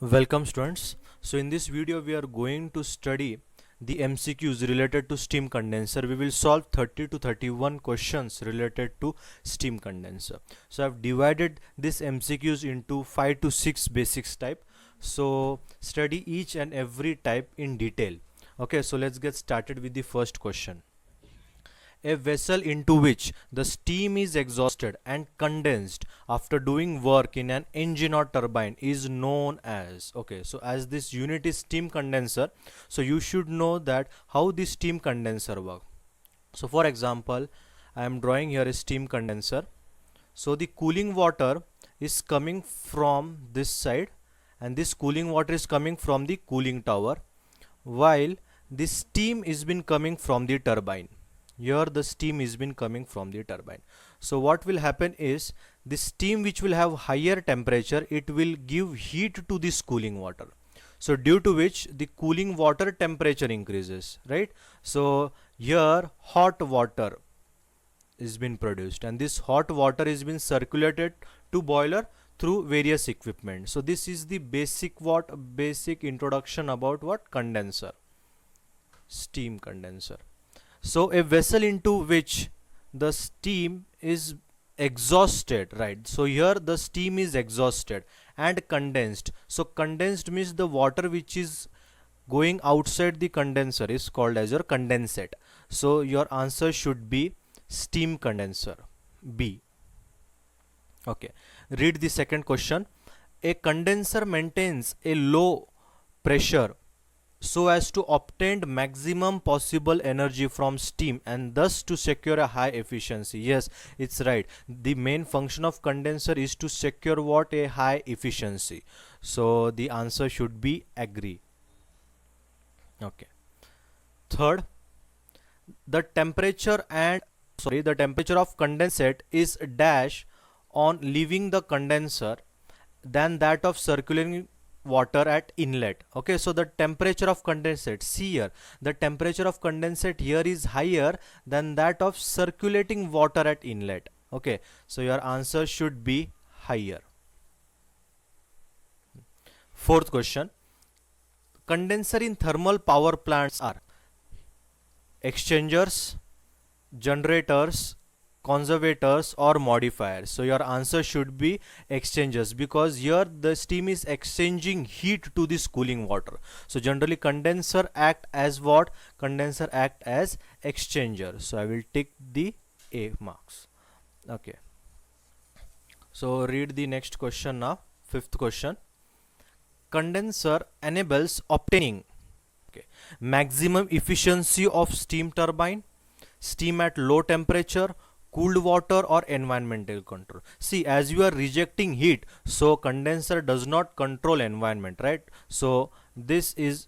Welcome students. So in this video we are going to study the MCQs related to steam condenser. We will solve 30 to 31 questions related to steam condenser. So I've divided this MCQs into 5 to 6 basics type. So study each and every type in detail. Okay, so let's get started with the first question. A vessel into which the steam is exhausted and condensed after doing work in an engine or turbine is known as. Okay, so as this unit is steam condenser, so you should know that how the steam condenser works. So for example, I am drawing here a steam condenser. So the cooling water is coming from this side and this cooling water is coming from the cooling tower, while the steam is been coming from the turbine. Here the steam is been coming from the turbine. So what will happen is the steam which will have higher temperature, it will give heat to this cooling water. So due to which the cooling water temperature increases, right? So here hot water is been produced and this hot water is been circulated to boiler through various equipment. So this is the basic introduction about what condenser, steam condenser. So a vessel into which the steam is exhausted, right? So here the steam is exhausted and condensed. So condensed means the water which is going outside the condenser is called as your condensate. So your answer should be steam condenser, B. Okay, read the second question. A condenser maintains a low pressure so as to obtain maximum possible energy from steam and thus to secure a high efficiency. Yes, it's right. The main function of condenser is to secure what? A high efficiency. So the answer should be agree. Okay. Third, the temperature of condensate is dash on leaving the condenser than that of circulating water at inlet. Okay, so the temperature of condensate, see here, the temperature of condensate here is higher than that of circulating water at inlet. Okay, so your answer should be higher. Fourth question, condenser in thermal power plants are exchangers, generators, conservators or modifiers. So your answer should be exchangers, because here the steam is exchanging heat to this cooling water. So generally condenser act as what? Condenser act as exchanger. So I will take the A marks. Okay, so read the next question now. Fifth question, condenser enables obtaining maximum efficiency of steam turbine, steam at low temperature, cooled water or environmental control. See, as you are rejecting heat, so condenser does not control environment, right? So this is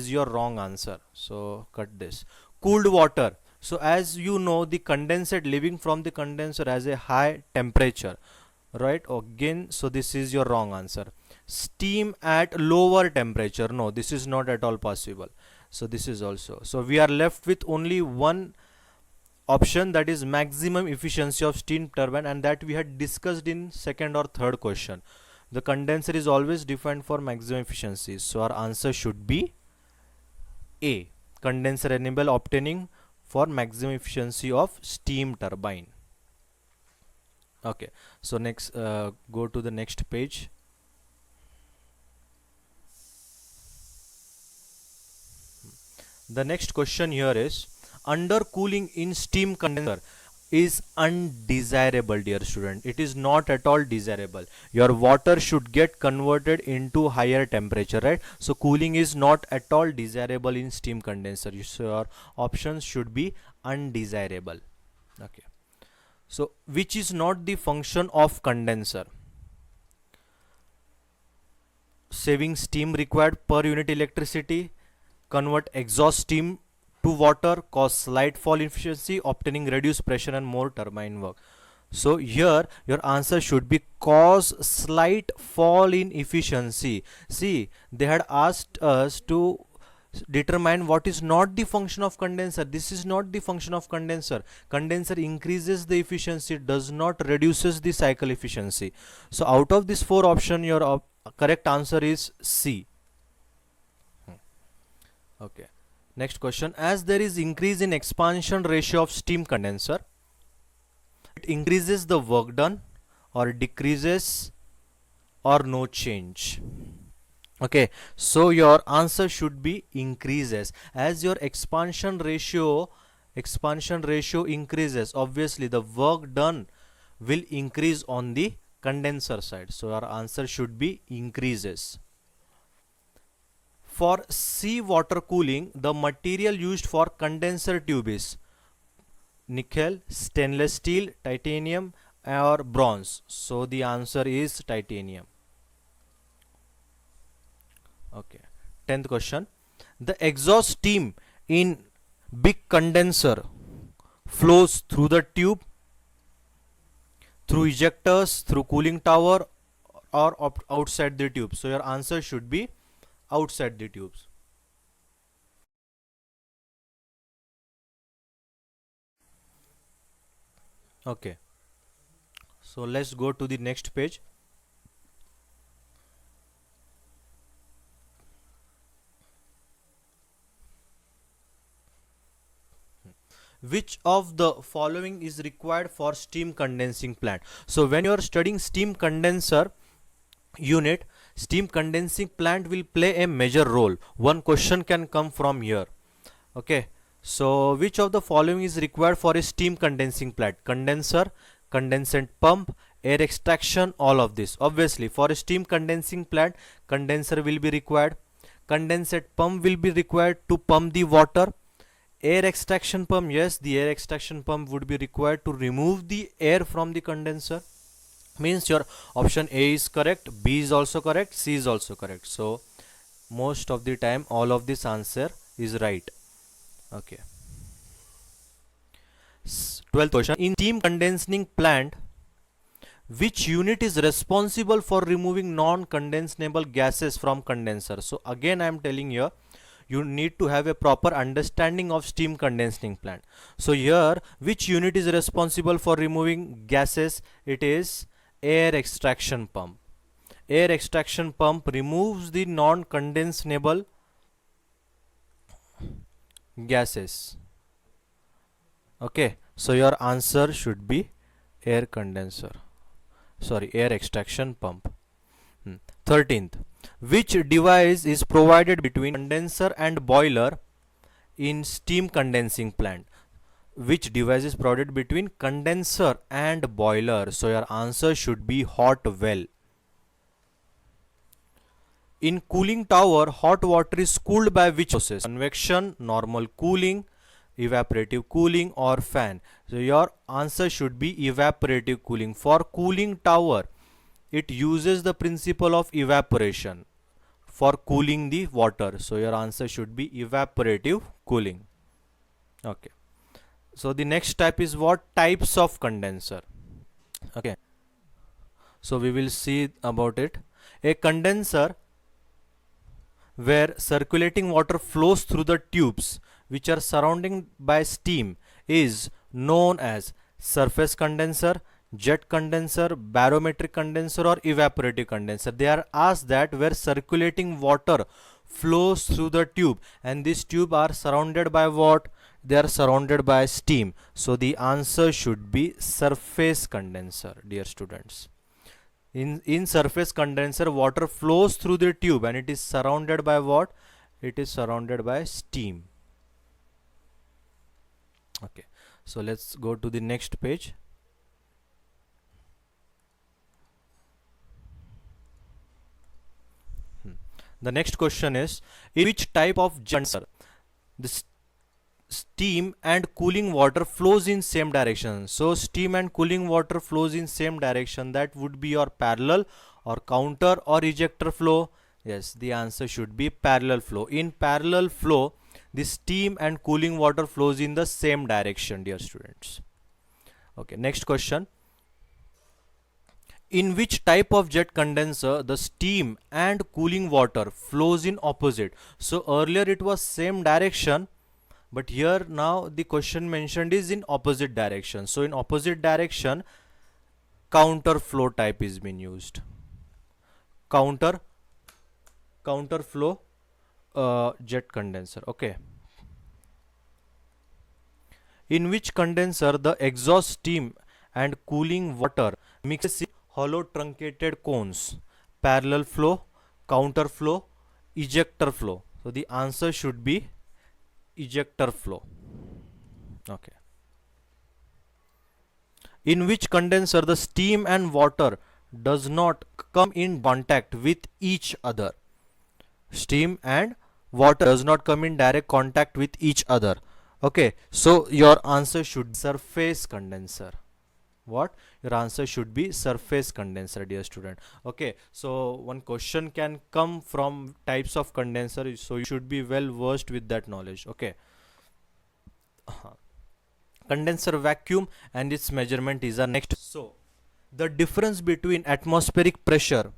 your wrong answer. So cut this. Cooled water. So as you know, the condensate leaving from the condenser has a high temperature, right? Again, so this is your wrong answer. Steam at lower temperature. No, this is not at all possible. So this is also. So we are left with only one option, that is maximum efficiency of steam turbine, and that we had discussed in second or third question. The condenser is always defined for maximum efficiency. So our answer should be A. Condenser enable obtaining for maximum efficiency of steam turbine. Okay, so next go to the next page. The next question here is, undercooling in steam condenser is undesirable, dear student. It is not at all desirable. Your water should get converted into higher temperature, right? So cooling is not at all desirable in steam condenser. So your options should be undesirable. Okay, so which is not the function of condenser? Saving steam required per unit electricity, convert exhaust steam to water, cause slight fall in efficiency, obtaining reduced pressure and more turbine work. So here your answer should be cause slight fall in efficiency. See, they had asked us to determine what is not the function of condenser. This is not the function of condenser. Condenser increases the efficiency, does not reduces the cycle efficiency. So out of this four option, your correct answer is C. Okay. Next question. As there is increase in expansion ratio of steam condenser, it increases the work done or decreases or no change. Okay, so your answer should be increases. As your expansion ratio increases, obviously the work done will increase on the condenser side. So our answer should be increases. For seawater cooling, the material used for condenser tube is nickel, stainless steel, titanium or bronze. So the answer is titanium. Okay. 10th question. The exhaust steam in big condenser flows through the tube, through ejectors, through cooling tower or outside the tube. So your answer should be outside the tubes. Okay. So let's go to the next page. Which of the following is required for steam condensing plant? So when you are studying steam condenser unit, steam condensing plant will play a major role. One question can come from here. Okay, so which of the following is required for a steam condensing plant? Condenser, condensate pump, air extraction, all of this. Obviously for a steam condensing plant, condenser will be required, condensate pump will be required to pump the water. Air extraction pump, yes, the air extraction pump would be required to remove the air from the condenser. Means your option A is correct, B is also correct, C is also correct. So most of the time all of this answer is right. Okay. 12th question. In steam condensing plant, which unit is responsible for removing non-condensable gases from condenser? So again I am telling you, you need to have a proper understanding of steam condensing plant. So here, which unit is responsible for removing gases? It is air extraction pump. Air extraction pump removes the non-condensable gases. Okay, so your answer should be air extraction pump. 13th. Which device is provided between condenser and boiler in steam condensing plant? Which device is provided between condenser and boiler? So your answer should be hot well. In cooling tower, hot water is cooled by which process? Convection, normal cooling, evaporative cooling or fan? So your answer should be evaporative cooling. For cooling tower, it uses the principle of evaporation for cooling the water. So your answer should be evaporative cooling. Okay. So the next type is what? Types of condenser. Okay. So we will see about it. A condenser where circulating water flows through the tubes which are surrounded by steam is known as surface condenser, jet condenser, barometric condenser or evaporative condenser. They are asked that where circulating water flows through the tube and this tube are surrounded by what? They are surrounded by steam. So the answer should be surface condenser, dear students. In surface condenser, water flows through the tube and it is surrounded by what? It is surrounded by steam. Okay, so let's go to the next page. The next question is, in which type of condenser the steam and cooling water flows in same direction? So steam and cooling water flows in same direction. That would be your parallel or counter or ejector flow. Yes, the answer should be parallel flow. In parallel flow, the steam and cooling water flows in the same direction, dear students. Okay, next question. In which type of jet condenser the steam and cooling water flows in opposite? So earlier it was same direction, but here now the question mentioned is in opposite direction. So in opposite direction, counter flow type is being used. counter flow jet condenser. Okay, in which condenser the exhaust steam and cooling water mixes in hollow truncated cones, parallel flow, counter flow, ejector flow. So the answer should be ejector flow. Okay, in which condenser the steam and water does not come in contact with each other. Steam and water does not come in direct contact with each other. Okay, so your answer should be surface condenser. What? Your answer should be surface condenser, dear student. Okay, so one question can come from types of condenser, so you should be well versed with that knowledge. Okay. Condenser vacuum and its measurement is our next. So the difference between atmospheric pressure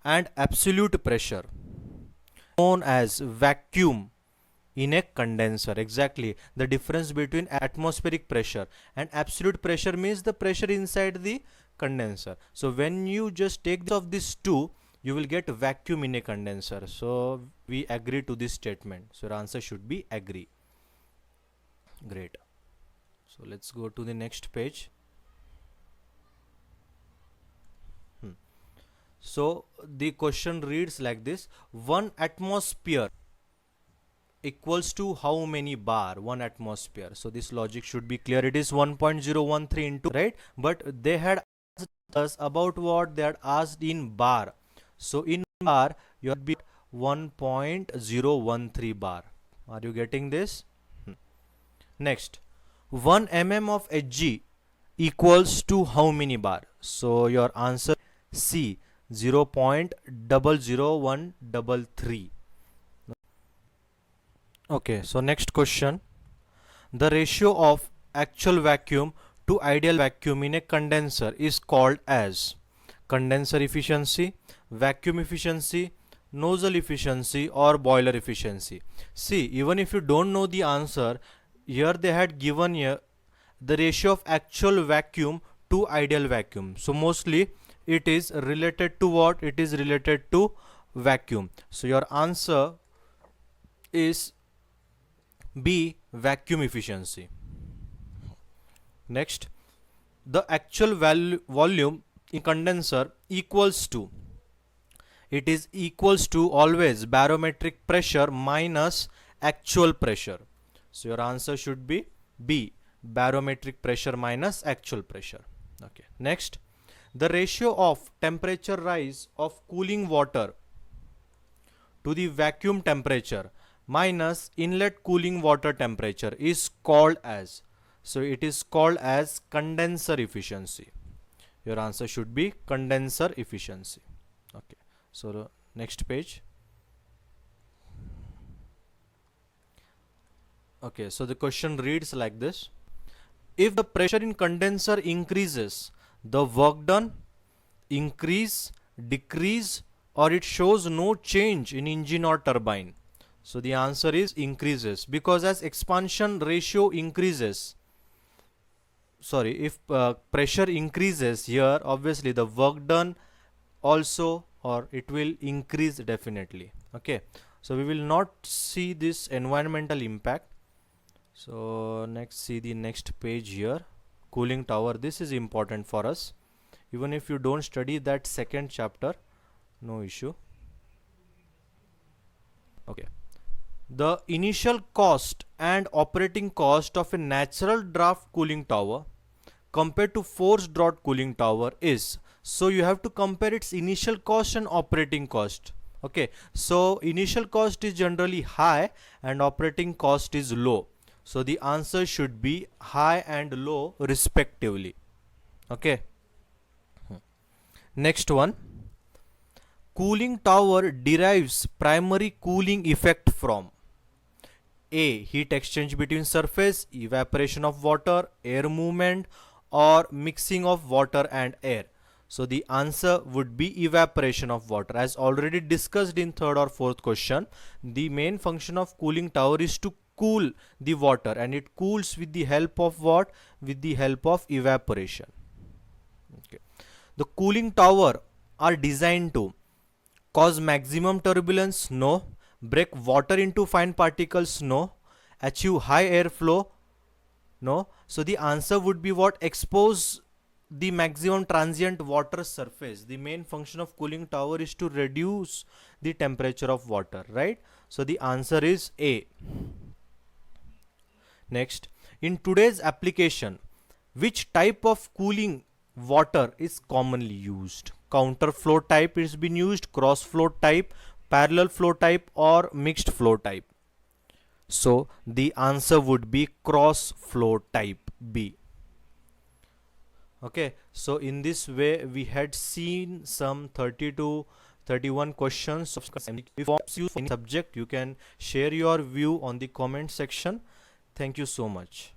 and absolute pressure known as vacuum in a condenser. Exactly, the difference between atmospheric pressure and absolute pressure means the pressure inside the condenser. So when you just take this of these two, you will get vacuum in a condenser. So we agree to this statement. So your answer should be agree. Great. So let's go to the next page. So the question reads like this: 1 atmosphere equals to how many bar? 1 atmosphere. So this logic should be clear. It is 1.013 into, right? But they had asked us about what? They had asked in bar. So in bar you have be 1.013 bar. Are you getting this? Next, 1 mm of Hg equals to how many bar? So your answer C, 0.00133. Okay, so next question. The ratio of actual vacuum to ideal vacuum in a condenser is called as condenser efficiency, vacuum efficiency, nozzle efficiency, or boiler efficiency. See, even if you don't know the answer, here they had given here the ratio of actual vacuum to ideal vacuum. So mostly it is related to what? It is related to vacuum. So your answer is B, vacuum efficiency. Next, the actual volume in condenser equals to, it is equals to always barometric pressure minus actual pressure. So your answer should be B, barometric pressure minus actual pressure. Okay. Next, the ratio of temperature rise of cooling water to the vacuum temperature minus inlet cooling water temperature is called as, so it is called as condenser efficiency. Your answer should be condenser efficiency. Okay, so the next page. Okay, so the question reads like this: if the pressure in condenser increases, the work done increase, decrease, or it shows no change in engine or turbine. So the answer is increases, because as expansion ratio increases, sorry, if pressure increases here, obviously the work done also, or it will increase definitely. Okay, so we will not see this environmental impact. So next, see the next page here, cooling tower. This is important for us. Even if you don't study that second chapter, no issue. Okay, the initial cost and operating cost of a natural draft cooling tower compared to forced draught cooling tower is, so you have to compare its initial cost and operating cost. Okay, so initial cost is generally high and operating cost is low. So the answer should be high and low respectively. Okay. Next one, cooling tower derives primary cooling effect from A, heat exchange between surface, evaporation of water, air movement, or mixing of water and air. So the answer would be evaporation of water. As already discussed in third or fourth question, the main function of cooling tower is to cool the water, and it cools with the help of what? With the help of evaporation. Okay. The cooling tower are designed to Cause maximum turbulence? No. Break water into fine particles? No. Achieve high airflow? No. So the answer would be what? Expose the maximum transient water surface. The main function of cooling tower is to reduce the temperature of water, right? So the answer is A. Next, in today's application, which type of cooling water is commonly used? Counter flow type is been used, cross flow type, parallel flow type, or mixed flow type? So the answer would be cross flow type, B. Okay, so in this way we had seen some 30 to 31 questions. If you any subject, you can share your view on the comment section. Thank you so much.